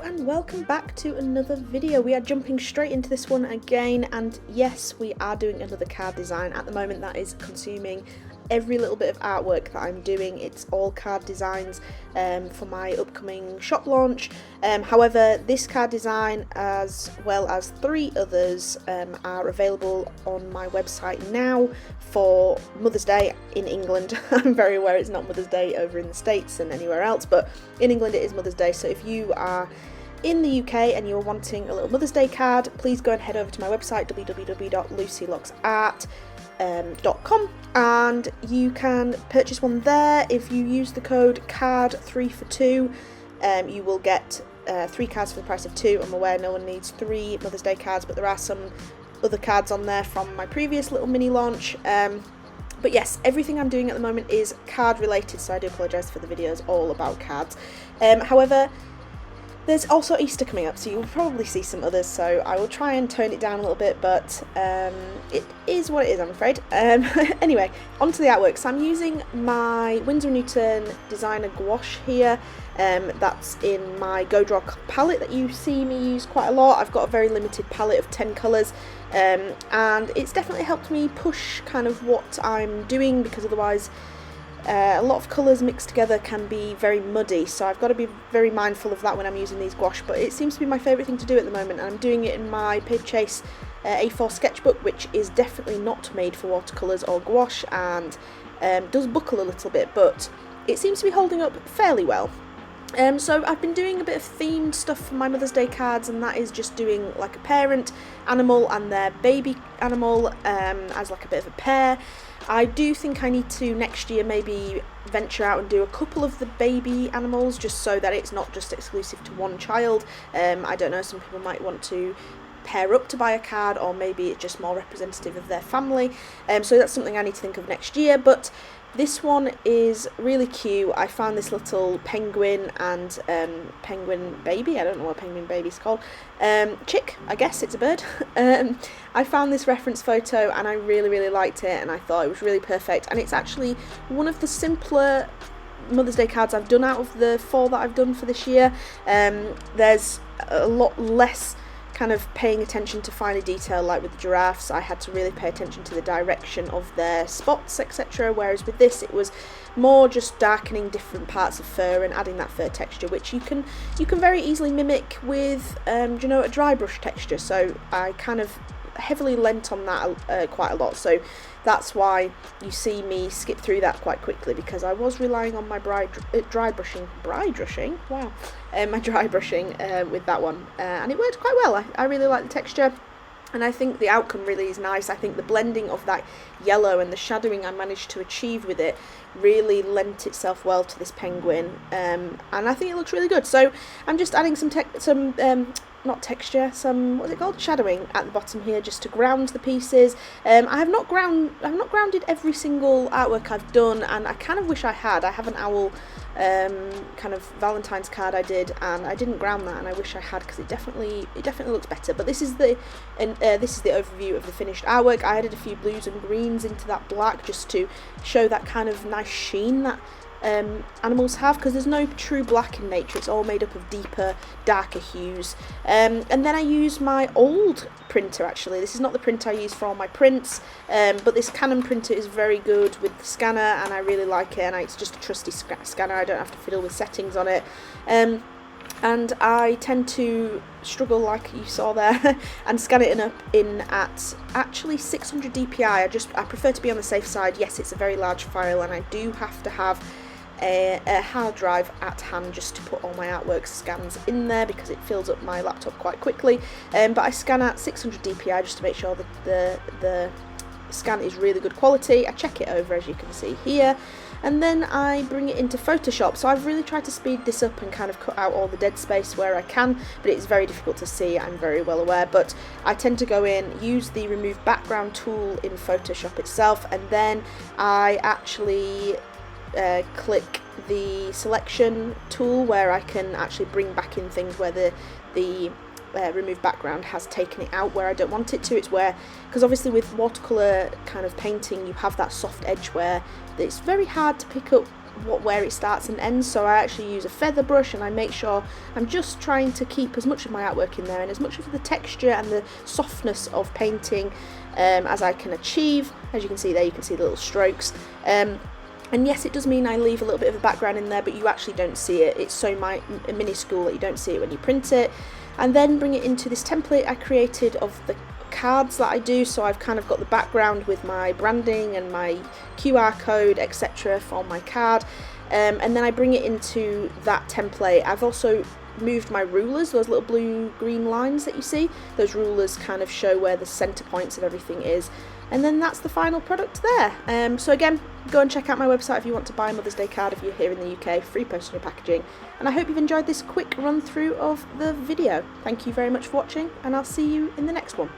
and welcome back to another video. We are jumping straight into this one again, and yes, we are doing another card design. At the moment that is consuming every little bit of artwork that I'm doing. It's all card designs for my upcoming shop launch. However, this card design as well as 3 others are available on my website now for Mother's Day in England. I'm very aware it's not Mother's Day over in the States and anywhere else, but in England it is Mother's Day. So if you are in the UK and you're wanting a little Mother's Day card, please go and head over to my website www.lucylocksart.com and you can purchase one there. If you use the code CARD3 for 2, you will get 3 cards for the price of 2. I'm aware no one needs 3 Mother's Day cards, but there are some other cards on there from my previous little mini launch. But yes, everything I'm doing at the moment is card related, so I do apologise for the videos all about cards. However, there's also Easter coming up, so you'll probably see some others, so I will try and tone it down a little bit, but it is what it is, I'm afraid. Anyway, onto the artwork. So I'm using my Winsor & Newton designer gouache here. That's in my Go Draw palette that you see me use quite a lot. I've got a very limited palette of 10 colours, and it's definitely helped me push kind of what I'm doing, because otherwise a lot of colours mixed together can be very muddy, so I've got to be very mindful of that when I'm using these gouache. But it seems to be my favourite thing to do at the moment, and I'm doing it in my Paper Chase A4 sketchbook, which is definitely not made for watercolours or gouache, and does buckle a little bit, but it seems to be holding up fairly well. So I've been doing a bit of themed stuff for my Mother's Day cards, and that is just doing like a parent animal and their baby animal as like a bit of a pair. I do think I need to next year maybe venture out and do a couple of the baby animals, just so that it's not just exclusive to one child. I don't know, some people might want to pair up to buy a card, or maybe it's just more representative of their family. So that's something I need to think of next year, but this one is really cute. I found this little penguin and penguin baby, I don't know what penguin baby's called, chick, I guess it's a bird. I found this reference photo and I really liked it, and I thought it was really perfect, and it's actually one of the simpler Mother's Day cards I've done out of the 4 that I've done for this year. There's a lot less kind of paying attention to finer detail, like with the giraffes. I had to really pay attention to the direction of their spots, etc., whereas with this it was more just darkening different parts of fur and adding that fur texture, which you can very easily mimic with a dry brush texture. So I kind of heavily lent on that quite a lot, so that's why you see me skip through that quite quickly, because I was relying on my dry brushing with that one, and it worked quite well. I really like the texture, and I think the outcome really is nice. I think the blending of that yellow and the shadowing I managed to achieve with it really lent itself well to this penguin, and I think it looks really good. So I'm just adding some shadowing at the bottom here, just to ground the pieces. I've not grounded every single artwork I've done, and I kind of wish I had. I have an owl kind of Valentine's card I did, and I didn't ground that, and I wish I had, because it definitely looks better. But this is the overview of the finished artwork. I added a few blues and greens into that black, just to show that kind of nice sheen that animals have, because there's no true black in nature. It's all made up of deeper, darker hues. And then I use my old printer. Actually, this is not the printer I use for all my prints, but this Canon printer is very good with the scanner, and I really like it, and it's just a trusty scanner. I don't have to fiddle with settings on it. And I tend to struggle, like you saw there, and scan it in at actually 600 dpi. I prefer to be on the safe side. Yes, it's a very large file, and I do have to have a hard drive at hand just to put all my artwork scans in there, because it fills up my laptop quite quickly. But I scan at 600 dpi just to make sure that the scan is really good quality. I check it over, as you can see here, and then I bring it into Photoshop. So I've really tried to speed this up and kind of cut out all the dead space where I can, but it's very difficult to see, I'm very well aware. But I tend to go in, use the remove background tool in Photoshop itself, and then I actually click the selection tool, where I can actually bring back in things where the remove background has taken it out where I don't want it to. It's where, because obviously with watercolour kind of painting you have that soft edge where it's very hard to pick up where it starts and ends, so I actually use a feather brush and I make sure I'm just trying to keep as much of my artwork in there and as much of the texture and the softness of painting as I can achieve. As you can see there, you can see the little strokes. And yes, it does mean I leave a little bit of a background in there, but you actually don't see it. It's so minuscule that you don't see it when you print it. And then bring it into this template I created of the cards that I do. So I've kind of got the background with my branding and my QR code, etc. for my card. And then I bring it into that template. I've also moved my rulers, those little blue-green lines that you see. Those rulers kind of show where the center points of everything is. And then that's the final product there. So again, go and check out my website if you want to buy a Mother's Day card if you're here in the UK, free postage and packaging. And I hope you've enjoyed this quick run through of the video. Thank you very much for watching, and I'll see you in the next one.